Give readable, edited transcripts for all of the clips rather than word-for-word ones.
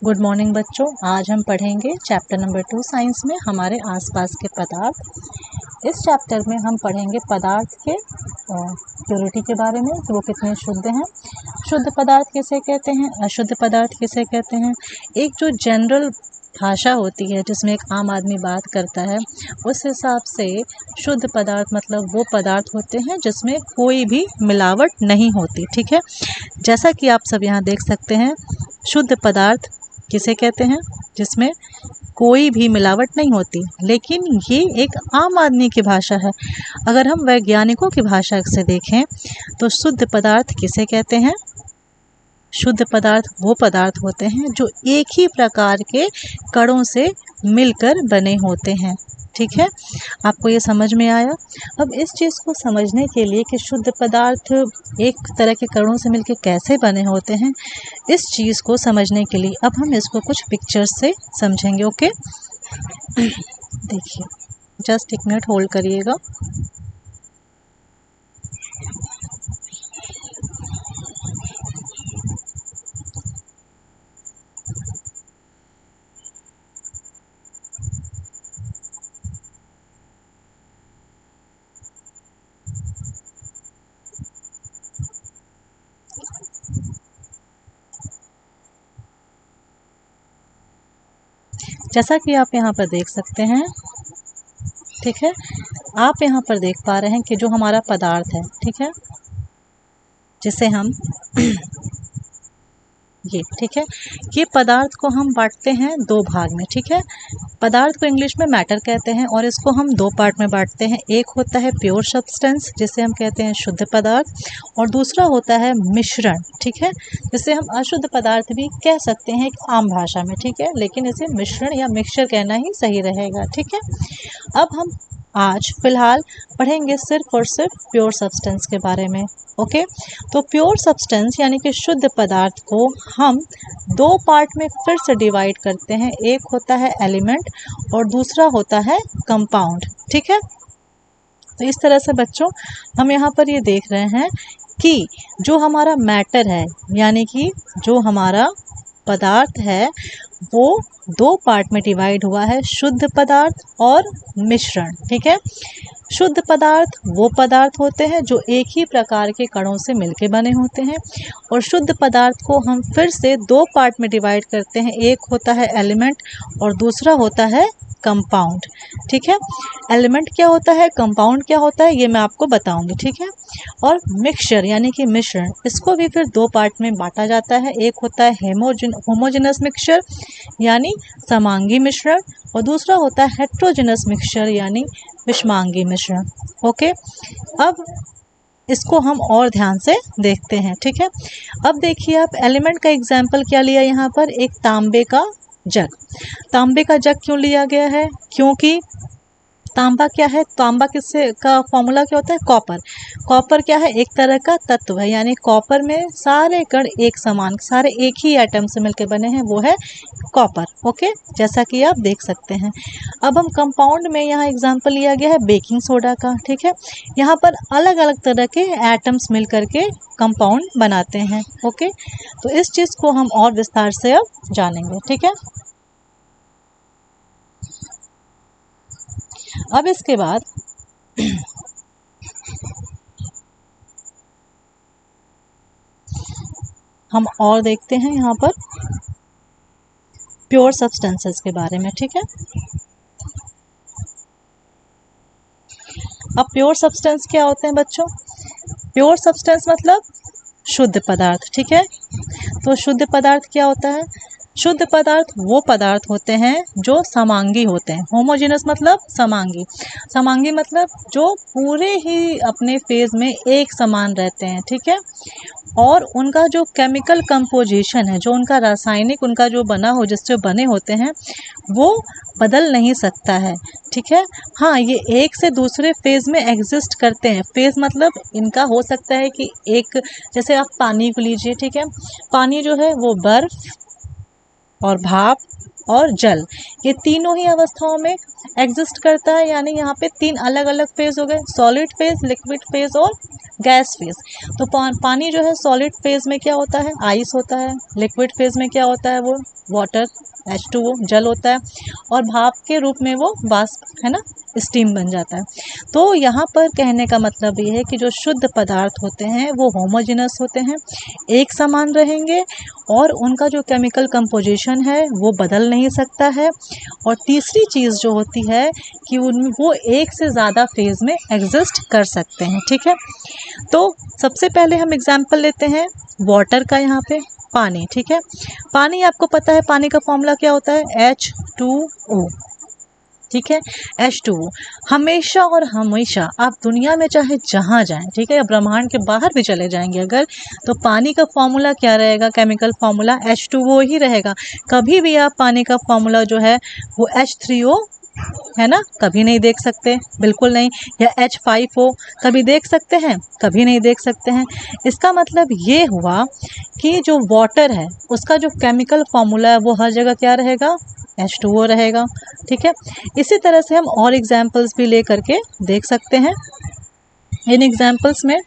Good morning बच्चों। आज हम पढ़ेंगे चैप्टर नंबर 2 साइंस में हमारे आसपास के पदार्थ। इस चैप्टर में हम पढ़ेंगे पदार्थ के प्योरिटी के बारे में कि वो कितने शुद्ध हैं, शुद्ध पदार्थ किसे कहते हैं, अशुद्ध पदार्थ किसे कहते हैं। एक जो जनरल भाषा होती है जिसमें एक आम आदमी बात करता है, उस हिसाब से शुद्ध पदार्थ मतलब वो पदार्थ होते हैं जिसमें कोई भी मिलावट नहीं होती। ठीक है, जैसा कि आप सब यहाँ देख सकते हैं, शुद्ध पदार्थ किसे कहते हैं जिसमें कोई भी मिलावट नहीं होती। लेकिन ये एक आम आदमी की भाषा है। अगर हम वैज्ञानिकों की भाषा से देखें तो शुद्ध पदार्थ किसे कहते हैं? शुद्ध पदार्थ वो पदार्थ होते हैं जो एक ही प्रकार के कणों से मिलकर बने होते हैं। ठीक है, आपको ये समझ में आया। अब इस चीज़ को समझने के लिए कि शुद्ध पदार्थ एक तरह के कणों से मिलकर कैसे बने होते हैं, इस चीज़ को समझने के लिए अब हम इसको कुछ पिक्चर्स से समझेंगे। ओके, देखिए, जस्ट एक मिनट होल्ड करिएगा। जैसा कि आप यहाँ पर देख सकते हैं, ठीक है, आप यहाँ पर देख पा रहे हैं कि जो हमारा पदार्थ है, ठीक है, जिसे हम ये, ठीक है, ये पदार्थ को हम बांटते हैं दो भाग में। ठीक है, पदार्थ को इंग्लिश में मैटर कहते हैं और इसको हम दो पार्ट में बांटते हैं। एक होता है प्योर सब्सटेंस जिसे हम कहते हैं शुद्ध पदार्थ, और दूसरा होता है मिश्रण। ठीक है, जिसे हम अशुद्ध पदार्थ भी कह सकते हैं एक आम भाषा में। ठीक है, लेकिन इसे मिश्रण या मिक्सचर कहना ही सही रहेगा। ठीक है, अब हम आज फिलहाल पढ़ेंगे सिर्फ और सिर्फ प्योर सब्सटेंस के बारे में। ओके, तो प्योर सब्सटेंस यानी कि शुद्ध पदार्थ को हम दो पार्ट में फिर से डिवाइड करते हैं। एक होता है एलिमेंट और दूसरा होता है कंपाउंड। ठीक है, तो इस तरह से बच्चों हम यहाँ पर ये देख रहे हैं कि जो हमारा मैटर है यानी कि जो हमारा पदार्थ है वो दो पार्ट में डिवाइड हुआ है, शुद्ध पदार्थ और मिश्रण। ठीक है, शुद्ध पदार्थ वो पदार्थ होते हैं जो एक ही प्रकार के कणों से मिलके बने होते हैं, और शुद्ध पदार्थ को हम फिर से दो पार्ट में डिवाइड करते हैं। एक होता है एलिमेंट और दूसरा होता है कंपाउंड। ठीक है, एलिमेंट क्या होता है, कंपाउंड क्या होता है, ये मैं आपको बताऊंगी। ठीक है, और मिक्सचर यानी कि मिश्रण, इसको भी फिर दो पार्ट में बांटा जाता है। एक होता है होमोजेनस मिक्सचर यानी समांगी मिश्रण, और दूसरा होता है हेट्रोजेनस मिक्सचर यानी विषमांगी मिश्रण। ओके, अब इसको हम और ध्यान से देखते हैं। ठीक है, अब देखिए आप, एलिमेंट का एग्जाम्पल क्या लिया यहाँ पर, एक तांबे का जग। तांबे का जग क्यों लिया गया है, क्योंकि तांबा क्या है, तांबा किससे का फॉर्मूला क्या होता है, कॉपर। कॉपर क्या है, एक तरह का तत्व है, यानी कॉपर में सारे कण एक समान, सारे एक ही एटम से मिलकर बने हैं, वो है कॉपर। ओके, जैसा कि आप देख सकते हैं। अब हम कंपाउंड में यहाँ एग्जांपल लिया गया है बेकिंग सोडा का। ठीक है, यहाँ पर अलग अलग तरह के एटम्स मिल करके कंपाउंड बनाते हैं। ओके, तो इस चीज़ को हम और विस्तार से अब जानेंगे। ठीक है, अब इसके बाद हम और देखते हैं यहाँ पर प्योर सब्सटेंसेस के बारे में। ठीक है, अब प्योर सब्सटेंस क्या होते हैं बच्चों, प्योर सब्सटेंस मतलब शुद्ध पदार्थ। ठीक है, तो शुद्ध पदार्थ क्या होता है, शुद्ध पदार्थ वो पदार्थ होते हैं जो समांगी होते हैं। होमोजेनस मतलब समांगी, समांगी मतलब जो पूरे ही अपने फेज में एक समान रहते हैं। ठीक है, और उनका जो केमिकल कंपोजिशन है, जो उनका रासायनिक उनका जो बना हो, जिससे बने होते हैं, वो बदल नहीं सकता है। ठीक है, हाँ, ये एक से दूसरे फेज में एग्जिस्ट करते हैं। फेज मतलब इनका हो सकता है कि एक, जैसे आप पानी को लीजिए। ठीक है, पानी जो है वो बर्फ और भाप और जल, ये तीनों ही अवस्थाओं में एग्जिस्ट करता है। यानी यहाँ पे 3 अलग अलग फेज हो गए, सॉलिड फेज, लिक्विड फेज और गैस फेज। तो पानी जो है सॉलिड फेज में क्या होता है, आइस होता है। लिक्विड फेज में क्या होता है, वो वाटर, H2O, जल होता है। और भाप के रूप में वो वाष्प, है ना, स्टीम बन जाता है। तो यहाँ पर कहने का मतलब ये है कि जो शुद्ध पदार्थ होते हैं वो होमोजेनस होते हैं, एक समान रहेंगे, और उनका जो केमिकल कंपोजिशन है वो बदल नहीं सकता है। और तीसरी चीज़ जो होती है कि वो एक से ज़्यादा फेज में एग्जिस्ट कर सकते हैं। ठीक है, तो सबसे पहले हम एग्जाम्पल लेते हैं वाटर का, यहाँ पे पानी। ठीक है, पानी आपको पता है पानी का फॉर्मूला क्या होता है, H2O। ठीक है, H2O। हमेशा और हमेशा आप दुनिया में चाहे जहाँ जाएं, ठीक है, ब्रह्मांड के बाहर भी चले जाएंगे अगर, तो पानी का फॉर्मूला क्या रहेगा, केमिकल फॉर्मूला H2O ही रहेगा। कभी भी आप पानी का फॉर्मूला जो है वो H3O, है ना, कभी नहीं देख सकते, बिल्कुल नहीं। या H5O कभी देख सकते हैं, कभी नहीं देख सकते हैं। इसका मतलब ये हुआ कि जो वाटर है उसका जो केमिकल फॉर्मूला है वो हर जगह क्या रहेगा, H2O रहेगा। ठीक है, इसी तरह से हम और एग्जाम्पल्स भी ले करके देख सकते हैं। इन एग्जाम्पल्स में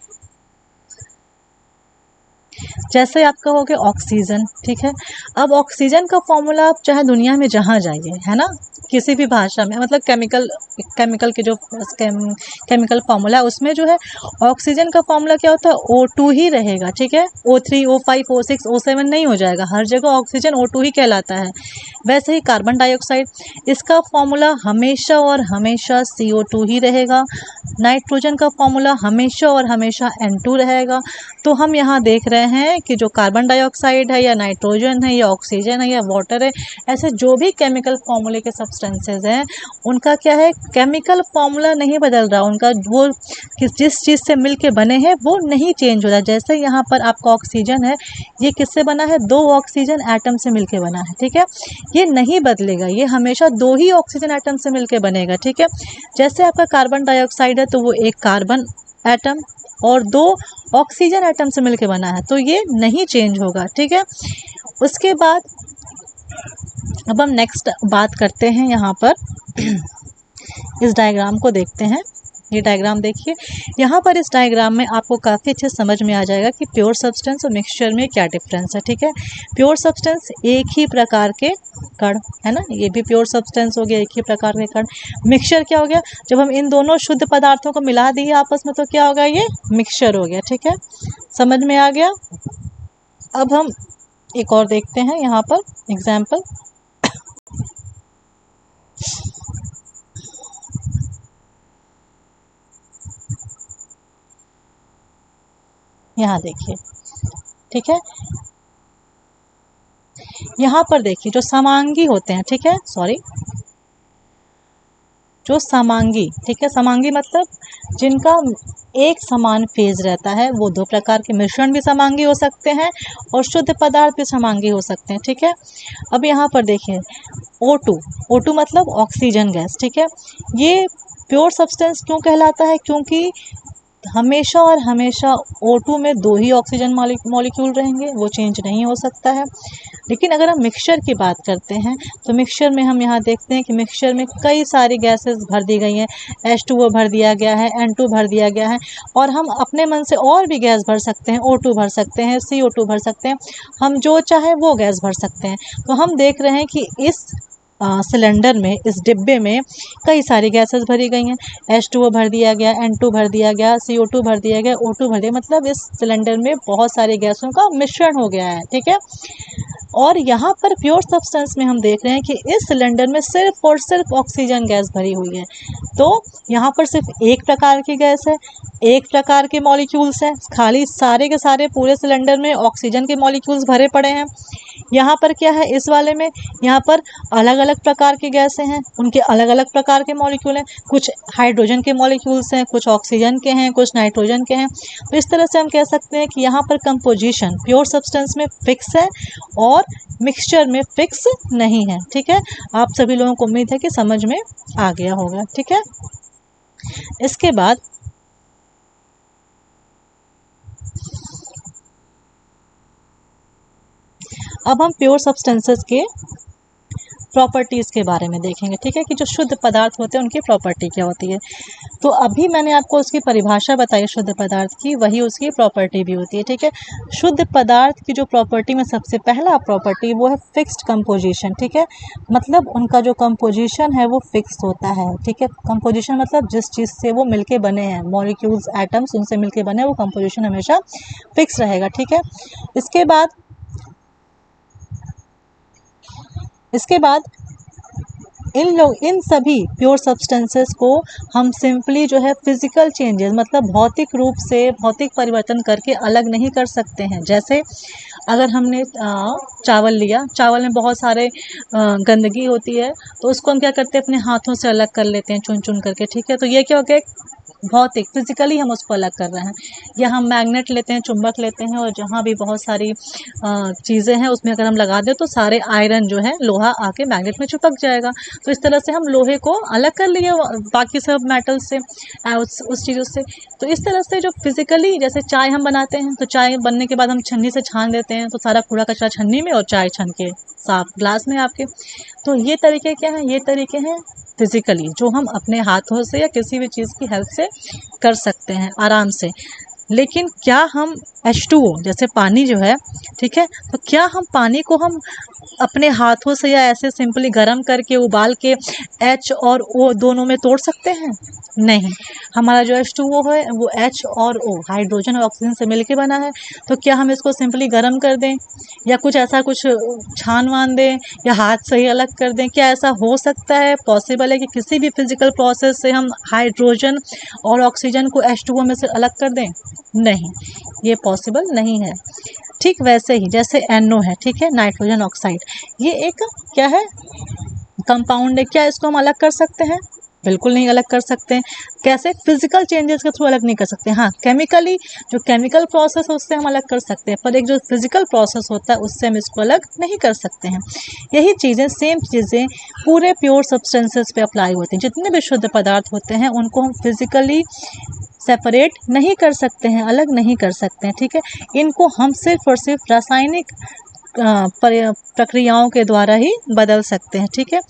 जैसे आपका हो गया ऑक्सीजन। ठीक है, अब ऑक्सीजन का फॉर्मूला आप चाहे दुनिया में जहाँ जाइए, है ना, किसी भी भाषा में, मतलब केमिकल के जो केमिकल फॉर्मूला है उसमें जो है ऑक्सीजन का फॉर्मूला क्या होता है, O2 ही रहेगा। ठीक है, O3, O5, O6, O7 नहीं हो जाएगा, हर जगह ऑक्सीजन O2 ही कहलाता है। वैसे ही कार्बन डाइऑक्साइड, इसका फॉर्मूला हमेशा और हमेशा CO2 ही रहेगा। नाइट्रोजन का फॉर्मूला हमेशा और हमेशा N2 रहेगा। तो हम यहाँ देख रहे हैं कि जो कार्बन डाइऑक्साइड है या नाइट्रोजन है या ऑक्सीजन है या वाटर है, ऐसे जो भी केमिकल फॉर्मूले के सब्सटेंसेस हैं उनका क्या है, केमिकल फॉर्मूला नहीं बदल रहा, उनका वो जिस चीज़ से मिल के बने हैं वो नहीं चेंज हो रहा। जैसे यहाँ पर आपका ऑक्सीजन है, ये किससे बना है, 2 ऑक्सीजन एटम से मिलके बना है। ठीक है, ये नहीं बदलेगा, ये हमेशा 2 ही ऑक्सीजन एटम से मिलके बनेगा। ठीक है, जैसे आपका कार्बन डाइऑक्साइड है तो वो एक कार्बन एटम और 2 ऑक्सीजन एटम से मिलके बना है, तो ये नहीं चेंज होगा। ठीक है, उसके बाद अब हम नेक्स्ट बात करते हैं, यहाँ पर इस डायग्राम को देखते हैं। ये डायग्राम देखिए, यहाँ पर इस डायग्राम में आपको काफ़ी अच्छे समझ में आ जाएगा कि प्योर सब्सटेंस और मिक्सचर में क्या डिफरेंस है। ठीक है, प्योर सब्सटेंस एक ही प्रकार के कण, है ना, ये भी प्योर सब्सटेंस हो गया, एक ही प्रकार के कण। मिक्सचर क्या हो गया, जब हम इन दोनों शुद्ध पदार्थों को मिला दिए आपस में तो क्या होगा, ये मिक्सचर हो गया। ठीक है, समझ में आ गया। अब हम एक और देखते हैं यहाँ पर एग्जाम्पल। यहाँ देखिए, ठीक है, यहाँ पर देखिए जो समांगी होते हैं, ठीक है, सॉरी, जो समांगी, ठीक है, समांगी मतलब जिनका एक समान फेज रहता है, वो 2 प्रकार के मिश्रण भी समांगी हो सकते हैं और शुद्ध पदार्थ भी समांगी हो सकते हैं। ठीक है, अब यहाँ पर देखिए O2 मतलब ऑक्सीजन गैस। ठीक है, ये प्योर सब्सटेंस क्यों कहलाता है, क्योंकि हमेशा और हमेशा O2 में 2 ही ऑक्सीजन मॉलिक्यूल रहेंगे, वो चेंज नहीं हो सकता है। लेकिन अगर हम मिक्सचर की बात करते हैं तो मिक्सचर में हम यहाँ देखते हैं कि मिक्सचर में कई सारी गैसेस भर दी गई हैं, H2O भर दिया गया है, N2 भर दिया गया है, और हम अपने मन से और भी गैस भर सकते हैं, O2 भर सकते हैं, CO2 भर सकते हैं, हम जो चाहे वो गैस भर सकते हैं। तो हम देख रहे हैं कि इस सिलेंडर में, इस डिब्बे में कई सारी गैसेस भरी गई हैं, H2O भर दिया गया, N2 भर दिया गया, CO2 भर दिया गया, O2 भर दिया, मतलब इस सिलेंडर में बहुत सारी गैसों का मिश्रण हो गया है। ठीक है, और यहाँ पर प्योर सब्सटेंस में हम देख रहे हैं कि इस सिलेंडर में सिर्फ और सिर्फ ऑक्सीजन गैस भरी हुई है। तो यहाँ पर सिर्फ एक प्रकार की गैस है, एक प्रकार के मॉलिक्यूल्स हैं, खाली सारे के सारे पूरे सिलेंडर में ऑक्सीजन के मॉलिक्यूल्स भरे पड़े हैं। यहाँ पर क्या है, इस वाले में यहाँ पर अलग अलग प्रकार की गैसें हैं, उनके अलग अलग प्रकार के मॉलिक्यूल हैं, कुछ हाइड्रोजन के मॉलिक्यूल्स हैं, कुछ ऑक्सीजन के हैं, कुछ नाइट्रोजन के हैं। तो इस तरह से हम कह सकते हैं कि यहाँ पर कंपोजिशन प्योर सब्सटेंस में फिक्स है और मिक्सचर में फिक्स नहीं है। ठीक है, आप सभी लोगों को उम्मीद है कि समझ में आ गया होगा। ठीक है, इसके बाद अब हम प्योर सब्सटेंसेस के प्रॉपर्टीज़ के बारे में देखेंगे, ठीक है, कि जो शुद्ध पदार्थ होते हैं उनकी प्रॉपर्टी क्या होती है। तो अभी मैंने आपको उसकी परिभाषा बताई शुद्ध पदार्थ की, वही उसकी प्रॉपर्टी भी होती है, ठीक है। शुद्ध पदार्थ की जो प्रॉपर्टी में सबसे पहला प्रॉपर्टी वो है फिक्स्ड कंपोजिशन, ठीक है, मतलब उनका जो कंपोजिशन है वो फिक्स होता है, ठीक है। कंपोजिशन मतलब जिस चीज़ से वो मिलके बने हैं, मॉलिक्यूल्स, एटम्स, उनसे मिलके बने, वो कंपोजिशन हमेशा फिक्स रहेगा, ठीक है। इसके बाद इन सभी प्योर सब्सटेंसेस को हम सिंपली जो है फिजिकल चेंजेस, मतलब भौतिक रूप से भौतिक परिवर्तन करके अलग नहीं कर सकते हैं। जैसे अगर हमने चावल लिया, चावल में बहुत सारे गंदगी होती है, तो उसको हम क्या करते हैं, अपने हाथों से अलग कर लेते हैं चुन चुन करके, ठीक है। तो ये क्या हो गया, भौतिक फिजिकली हम उसको अलग कर रहे हैं। या हम मैग्नेट लेते हैं, चुंबक लेते हैं, और जहाँ भी बहुत सारी चीज़ें हैं उसमें अगर हम लगा दें तो सारे आयरन जो है, लोहा आके मैग्नेट में चिपक जाएगा। तो इस तरह से हम लोहे को अलग कर लिए बाकी सब मेटल से, उस चीज़ों से। तो इस तरह से जो फिजिकली, जैसे चाय हम बनाते हैं, तो चाय बनने के बाद हम छन्नी से छान देते हैं, तो सारा कूड़ा कचरा छन्नी में और चाय छन के साफ ग्लास में आपके। तो ये तरीके क्या हैं, ये तरीके हैं फिजिकली, जो हम अपने हाथों से या किसी भी चीज़ की हेल्प से कर सकते हैं आराम से। लेकिन क्या हम H2O, जैसे पानी जो है, ठीक है, तो क्या हम पानी को हम अपने हाथों से या ऐसे सिंपली गर्म करके उबाल के H और O दोनों में तोड़ सकते हैं? नहीं। हमारा जो H2O है वो H और O, हाइड्रोजन और ऑक्सीजन से मिलके बना है। तो क्या हम इसको सिंपली गर्म कर दें या कुछ ऐसा कुछ छान वान दें या हाथ से ही अलग कर दें? क्या ऐसा हो सकता है, पॉसिबल है कि किसी भी फिजिकल प्रोसेस से हम हाइड्रोजन और ऑक्सीजन को H2O में से अलग कर दें? नहीं, ये पॉसिबल नहीं है। ठीक वैसे ही जैसे NO है, ठीक है, नाइट्रोजन ऑक्साइड, ये एक क्या है, कंपाउंड है। क्या इसको हम अलग कर सकते हैं? बिल्कुल नहीं अलग कर सकते हैं। कैसे? फिजिकल चेंजेस के थ्रू अलग नहीं कर सकते। हाँ, केमिकली जो केमिकल प्रोसेस है उससे हम अलग कर सकते हैं, पर एक जो फिजिकल प्रोसेस होता है उससे हम इसको अलग नहीं कर सकते हैं। यही चीज़ें, सेम चीज़ें पूरे प्योर सब्सटेंसेस पे अप्लाई होती हैं। जितने भी शुद्ध पदार्थ होते हैं उनको हम फिजिकली सेपरेट नहीं कर सकते हैं, अलग नहीं कर सकते हैं, ठीक है। इनको हम सिर्फ और सिर्फ रासायनिक प्रक्रियाओं के द्वारा ही बदल सकते हैं, ठीक है।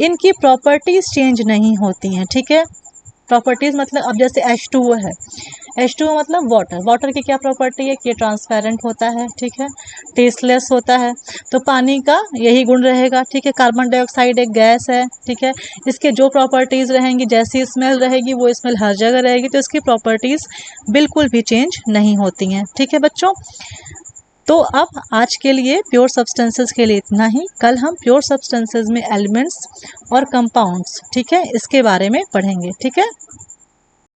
इनकी प्रॉपर्टीज़ चेंज नहीं होती हैं, ठीक है। प्रॉपर्टीज़ मतलब अब जैसे H2O है, H2O मतलब वाटर। वाटर की क्या प्रॉपर्टी है कि ये ट्रांसपेरेंट होता है, ठीक है, टेस्टलेस होता है। तो पानी का यही गुण रहेगा, ठीक है। कार्बन डाइऑक्साइड एक गैस है, ठीक है, इसके जो प्रॉपर्टीज़ रहेंगी, जैसी स्मेल रहेगी वो स्मेल हर जगह रहेगी, तो इसकी प्रॉपर्टीज़ बिल्कुल भी चेंज नहीं होती हैं, ठीक है बच्चों। तो अब आज के लिए प्योर सब्सटेंसेस के लिए इतना ही। कल हम प्योर सब्सटेंसेस में एलिमेंट्स और कंपाउंड्स, ठीक है, इसके बारे में पढ़ेंगे, ठीक है।